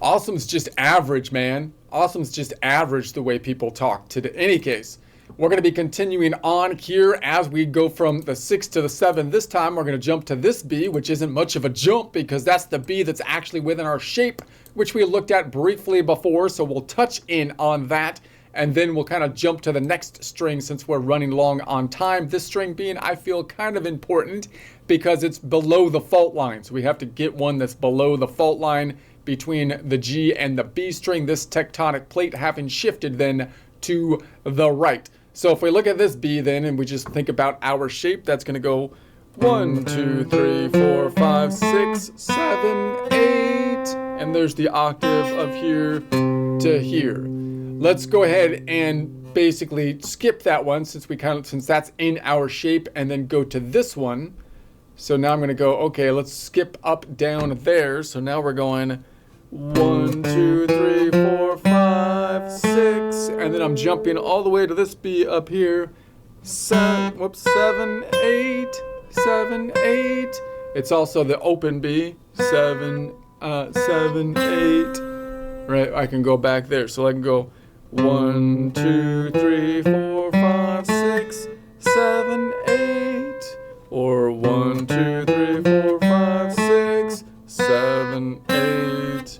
Awesome's just average, man. Awesome's just average the way people talk. To any case, we're going to be continuing on here as we go from the 6 to the 7. This time we're going to jump to this B, which isn't much of a jump because that's the B that's actually within our shape, which we looked at briefly before. So we'll touch in on that. And then we'll kind of jump to the next string since we're running long on time. This string being, I feel, kind of important because it's below the fault line. So we have to get one that's below the fault line between the G and the B string, this tectonic plate having shifted then to the right. So if we look at this B then and we just think about our shape, that's going to go 1, 2, 3, 4, 5, 6, 7, 8. And there's the octave of here to here. Let's go ahead and basically skip that one since that's in our shape, and then go to this one. So now I'm going to go, okay, let's skip up down there. So now we're going 1, 2, 3, 4, 5, 6, and then I'm jumping all the way to this B up here. 7, 8, 7, 8. It's also the open B. 7, 7, 8. Right, I can go back there. So I can go 1, 2, 3, 4, 5, 6, 7, 8. Or 1, 2, 3, 4, 5, 6, 7, 8.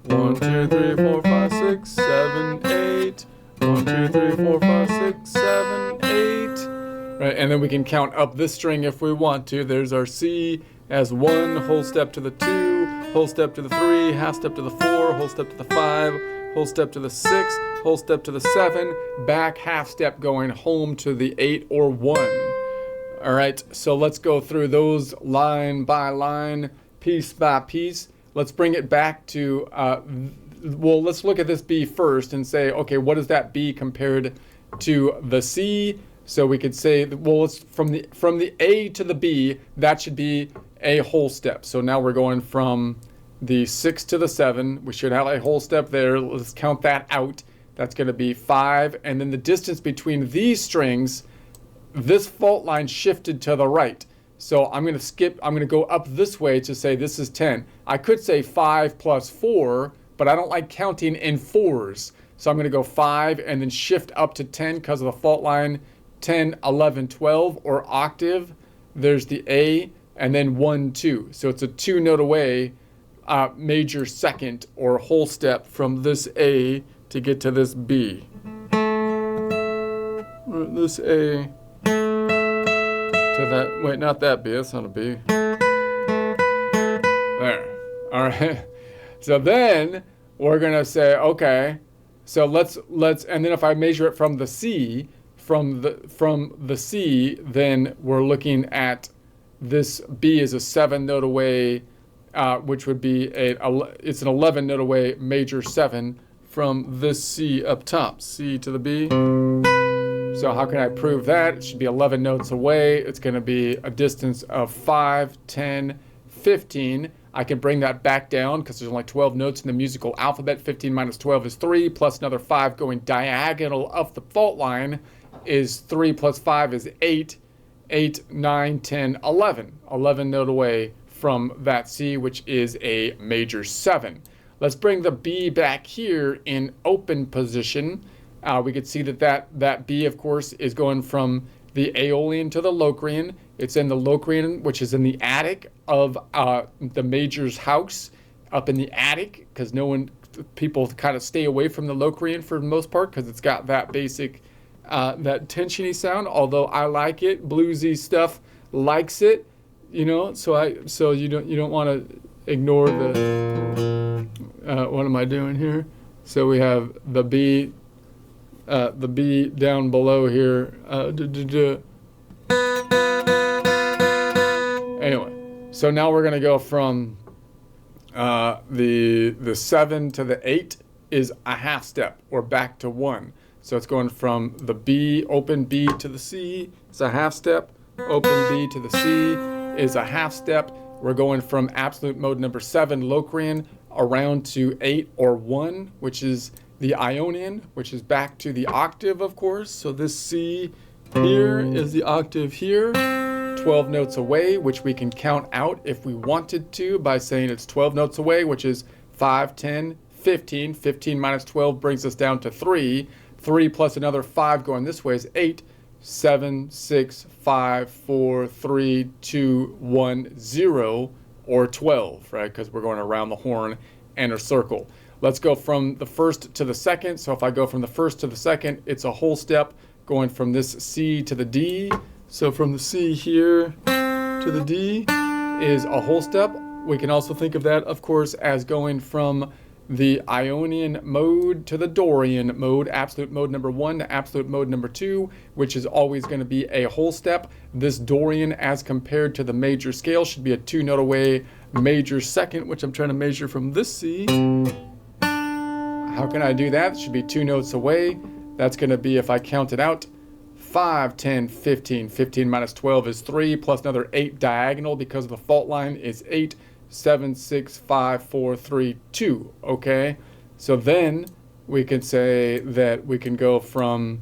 1, 2, 3, 4, 5, 6, 7, 8. 1, 2, 3, 4, 5, 6, 7, 8. Right, and then we can count up this string if we want to. There's our C as 1, whole step to the 2, whole step to the 3, half step to the 4, whole step to the 5, whole step to the 6, whole step to the 7, back half step going home to the 8 or 1. All right, so let's go through those line by line, piece by piece. Let's bring it back to, well, let's look at this B first and say, okay, what is that B compared to the C? So we could say, well, it's from the A to the B, that should be a whole step. So now we're going from the 6 to the 7. We should have a whole step there. Let's count that out. That's going to be 5. And then the distance between these strings, this fault line shifted to the right. So I'm going to skip, I'm going to go up this way to say this is 10. I could say 5 plus 4, but I don't like counting in fours. So I'm going to go 5 and then shift up to 10 because of the fault line. 10, 11, 12, or octave. There's the A, and then 1, 2. So it's a 2-note away, major second or whole step from this A to get to this B. This A to that, wait, not that B, that's not a B. There, all right. So then we're gonna say, okay, so let's, and then if I measure it from the C, from the C, then we're looking at this B is a 7-note away, which would be it's an 11-note away major 7 from this C up top, C to the B. So how can I prove that? It should be 11 notes away. It's going to be a distance of 5, 10, 15. I can bring that back down because there's only 12 notes in the musical alphabet. 15 minus 12 is 3, plus another 5 going diagonal up the fault line is 3 plus 5 is 8. 8, 9, 10, 11. 11 note away from that C, which is a major 7. Let's bring the B back here in open position. We could see that B, of course, is going from the Aeolian to the Locrian. It's in the Locrian, which is in the attic of the major's house, up in the attic, because people kind of stay away from the Locrian for the most part, because it's got that basic, that tensiony sound. Although I like it, bluesy stuff likes it, you know. So you don't want to ignore the. What am I doing here? So we have the B. The B down below here. Anyway, so now we're gonna go from the 7 to the 8 is a half step, or back to 1. So it's going from the B, open B to the C, it's a half step. Open B to the C is a half step. We're going from absolute mode number 7, Locrian, around to 8 or 1, which is the Ionian, which is back to the octave, of course. So this C here is the octave here, 12 notes away, which we can count out if we wanted to by saying it's 12 notes away, which is 5, 10, 15. 15 minus 12 brings us down to 3. 3 plus another 5 going this way is 8. 7, 6, 5, 4, 3, 2, 1, 0, or 12, right? Because we're going around the horn and a circle. Let's go from the first to the second. So if I go from the first to the second, it's a whole step going from this C to the D. So from the C here to the D is a whole step. We can also think of that, of course, as going from the Ionian mode to the Dorian mode, absolute mode number 1 to absolute mode number 2, which is always going to be a whole step. This Dorian, as compared to the major scale, should be a 2-note away major second, which I'm trying to measure from this C. How can I do that? It should be 2 notes away. That's going to be, if I count it out, 5, 10, 15. 15 minus 12 is 3, plus another 8 diagonal because of the fault line is 8. 7, 6, 5, 4, 3, 2. Okay, so then we can say that we can go from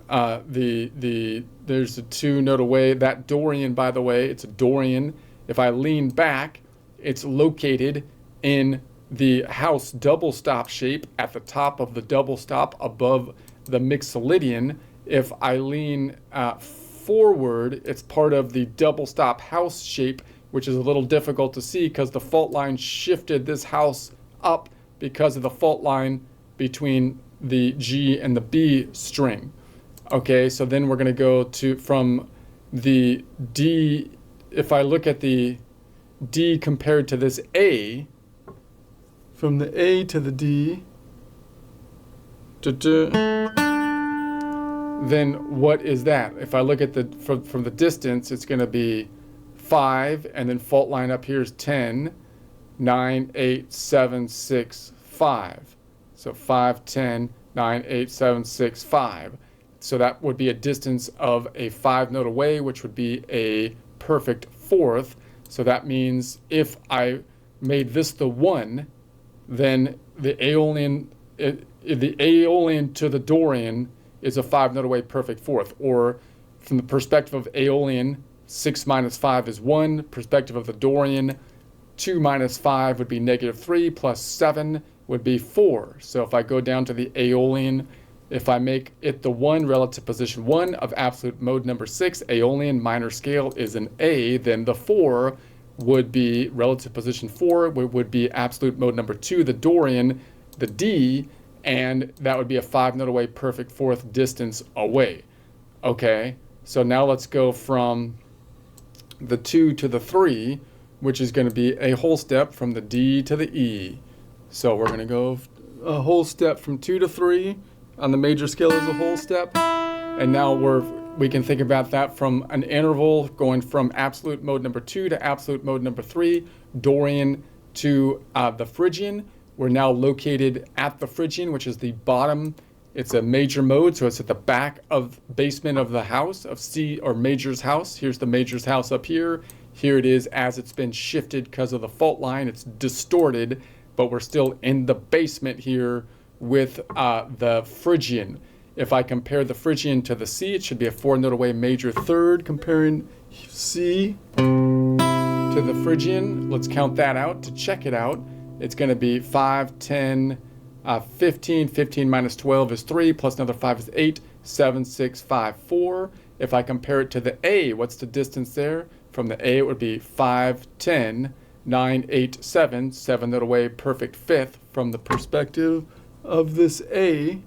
there's a 2-note away. That Dorian, by the way, it's a Dorian. If I lean back, it's located in the house double stop shape at the top of the double stop above the mixolydian. If I lean forward, it's part of the double stop house shape, which is a little difficult to see because the fault line shifted this house up because of the fault line between the G and the B string. Okay, so then we're going to go to from the D. If I look at the D compared to this A, from the A to the D, then what is that? If I look at the from the distance, it's going to be 5, and then fault line up here is 10, 9, 8, 7, 6, 5. So 5, 10, 9, 8, 7, 6, 5. So that would be a distance of a 5-note away, which would be a perfect fourth. So that means if I made this the 1, then the Aeolian to the Dorian is a 5-note away perfect fourth. Or from the perspective of Aeolian, 6 minus 5 is 1. Perspective of the Dorian, 2 minus 5 would be -3, plus 7 would be 4. So if I go down to the Aeolian, if I make it the 1 relative position 1 of absolute mode number 6, Aeolian minor scale is an A, then the 4 would be relative position 4, would be absolute mode number 2, the Dorian, the D, and that would be a 5-note away perfect fourth distance away. Okay, so now let's go from the 2 to the 3, which is going to be a whole step from the D to the E. So we're going to go a whole step from 2 to 3 on the major scale as a whole step. And now we can think about that from an interval going from absolute mode number 2 to absolute mode number 3, Dorian to the Phrygian. We're now located at the Phrygian, which is the bottom. It's a major mode, so it's at the back of basement of the house, of C or major's house. Here's the major's house up here. Here it is as it's been shifted because of the fault line. It's distorted, but we're still in the basement here with the Phrygian. If I compare the Phrygian to the C, it should be a 4-note away major third, comparing C to the Phrygian. Let's count that out to check it out. It's going to be 5, 10, 15. 15 minus 12 is 3, plus another 5 is 8, 7, 6, 5, 4. If I compare it to the A, what's the distance there? From the A, it would be 5, 10, 9, 8, 7, 7-note away perfect fifth from the perspective of this A.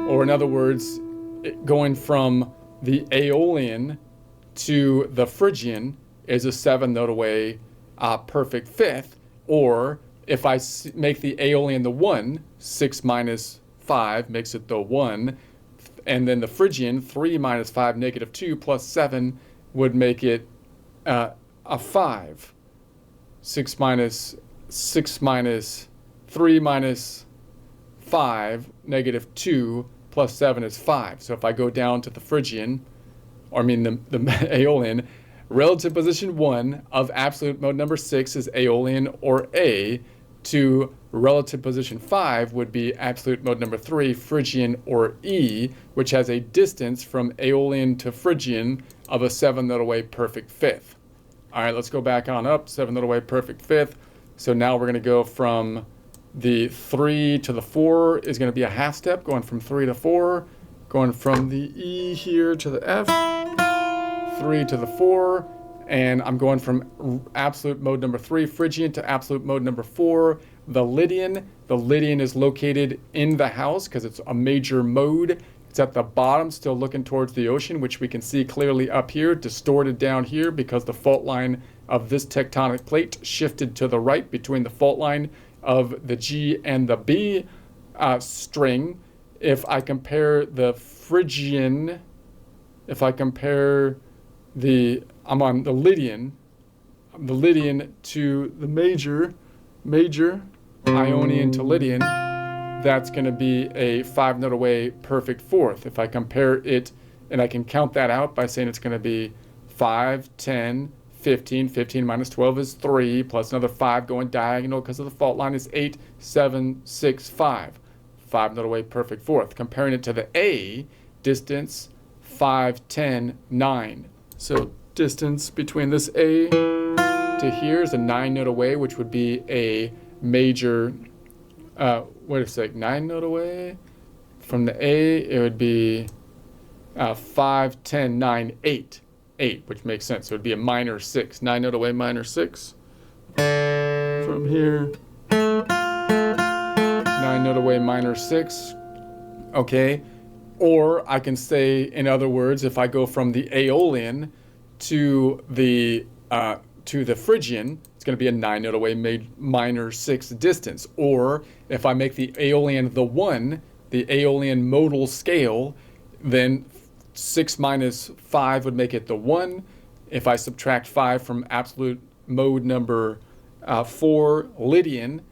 Or in other words, going from the Aeolian to the Phrygian is a 7-note away perfect fifth. Or if I make the Aeolian the 1, 6 minus 5 makes it the 1, and then the Phrygian, 3 minus 5, -2, plus 7 would make it a 5. 6 minus 3 minus 5, -2, plus 7 is 5. So if I go down to the Phrygian, or I mean the Aeolian, relative position 1 of absolute mode number 6 is Aeolian or A, to relative position 5 would be absolute mode number 3, Phrygian or E, which has a distance from Aeolian to Phrygian of a 7-note away perfect fifth. All right, let's go back on up. 7 note away, perfect fifth. So now we're going to go from the 3 to the 4 is going to be a half step, going from 3 to 4, going from the E here to the F, 3 to the 4, and I'm going from absolute mode number 3, Phrygian, to absolute mode number 4, the Lydian. The Lydian is located in the house because it's a major mode. It's at the bottom, still looking towards the ocean, which we can see clearly up here, distorted down here because the fault line of this tectonic plate shifted to the right between the fault line of the G and the B string. If I compare the Phrygian, if I compare I'm on the Lydian to the major, Ionian to Lydian, that's going to be a 5 note away perfect fourth. If I compare it, and I can count that out by saying it's going to be 5, 10, 15. 15 minus 12 is 3, plus another 5 going diagonal because of the fault line is 8, 7, 6, 5. 5 note away perfect fourth. Comparing it to the A, distance 5, 10, 9. So distance between this A to here is a 9 note away, which would be a major, wait a sec, 9 note away. From the A, it would be 5, 10, 9, 8. 8, which makes sense. So it would be a minor 6. 9 note away, minor 6. From here, 9 note away, minor 6. Okay. Or I can say, in other words, if I go from the Aeolian to the Phrygian, it's going to be a 9 note away, minor 6 distance. Or if I make the Aeolian the 1, the Aeolian modal scale, then 6 minus 5 would make it the 1. If I subtract 5 from absolute mode number 4, Lydian,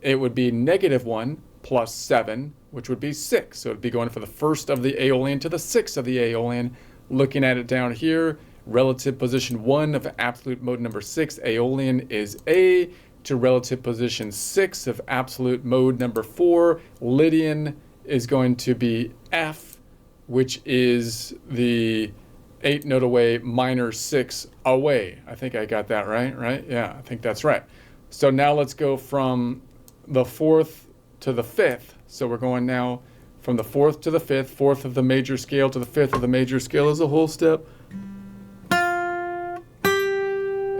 it would be -1 plus 7, which would be 6. So it would be going from the first of the Aeolian to the 6th of the Aeolian. Looking at it down here, relative position 1 of absolute mode number 6, Aeolian, is A, to relative position 6 of absolute mode number 4, Lydian, is going to be F, which is the 8 note away, minor 6 away. I think I got that right? Yeah, I think that's right. So now let's go from the 4th to the 5th. So we're going now from the 4th to the 5th, 4th of the major scale to the 5th of the major scale is a whole step.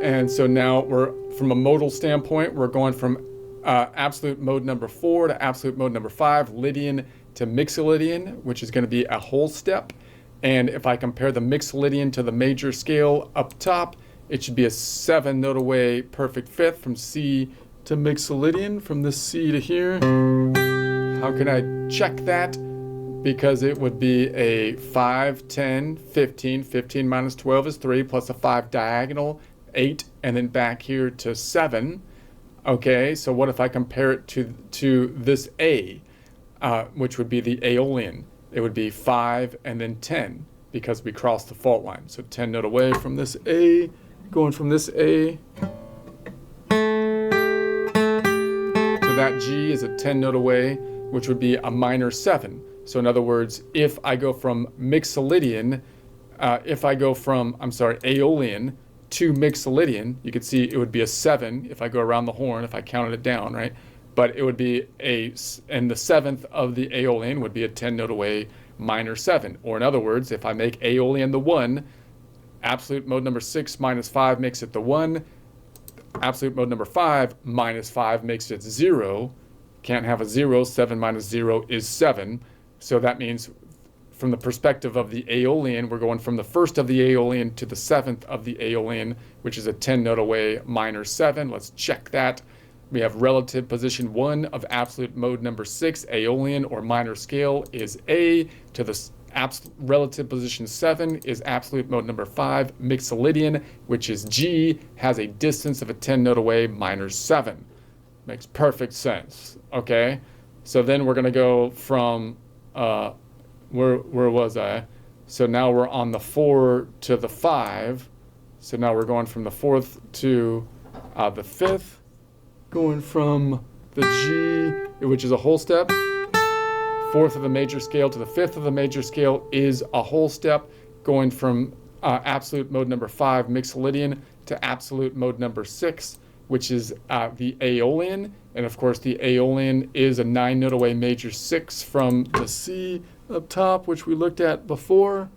And so now we're, from a modal standpoint, we're going from absolute mode number 4 to absolute mode number 5, Lydian to Mixolydian, which is going to be a whole step. And if I compare the Mixolydian to the major scale up top, it should be a 7 note away perfect fifth from C to Mixolydian, from this C to here. How can I check that? Because it would be a 5, 10, 15. 15 minus 12 is 3, plus a 5 diagonal, 8, and then back here to 7. Okay, so what if I compare it to this A, which would be the Aeolian? It would be 5 and then 10, because we crossed the fault line. So 10 note away from this A, going from this A to that G is a 10 note away, which would be a minor 7. So in other words, if I go from Mixolydian, Aeolian to Mixolydian, you could see it would be a 7 if I go around the horn, if I counted it down, right? But it would be and the 7th of the Aeolian would be a 10 note away, minor 7. Or in other words, if I make Aeolian the 1, absolute mode number 6 minus 5 makes it the 1. Absolute mode number 5 minus 5 makes it 0. Can't have a 0. 7 minus 0 is 7. So that means from the perspective of the Aeolian, we're going from the 1st of the Aeolian to the 7th of the Aeolian, which is a 10 note away, minor 7. Let's check that. We have relative position 1 of absolute mode number 6, Aeolian or minor scale, is A, to the relative position 7 is absolute mode number 5, Mixolydian, which is G, has a distance of a 10 note away, minor 7. Makes perfect sense, okay? So then we're going to go from, where was I? So now we're on the 4 to the 5. So now we're going from the 4th to the 5th. Going from the G, which is a whole step, 4th of the major scale to the 5th of the major scale is a whole step. Going from absolute mode number 5, Mixolydian, to absolute mode number 6, which is the Aeolian. And of course, the Aeolian is a 9-note away major 6 from the C up top, which we looked at before.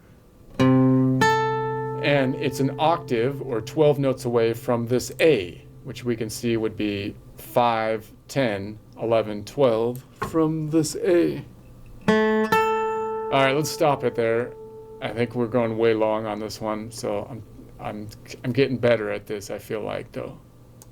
And it's an octave, or 12 notes away from this A, which we can see would be 5, 10, 11, 12 from this A. All right, let's stop it there. I think we're going way long on this one, so I'm getting better at this, I feel like, though.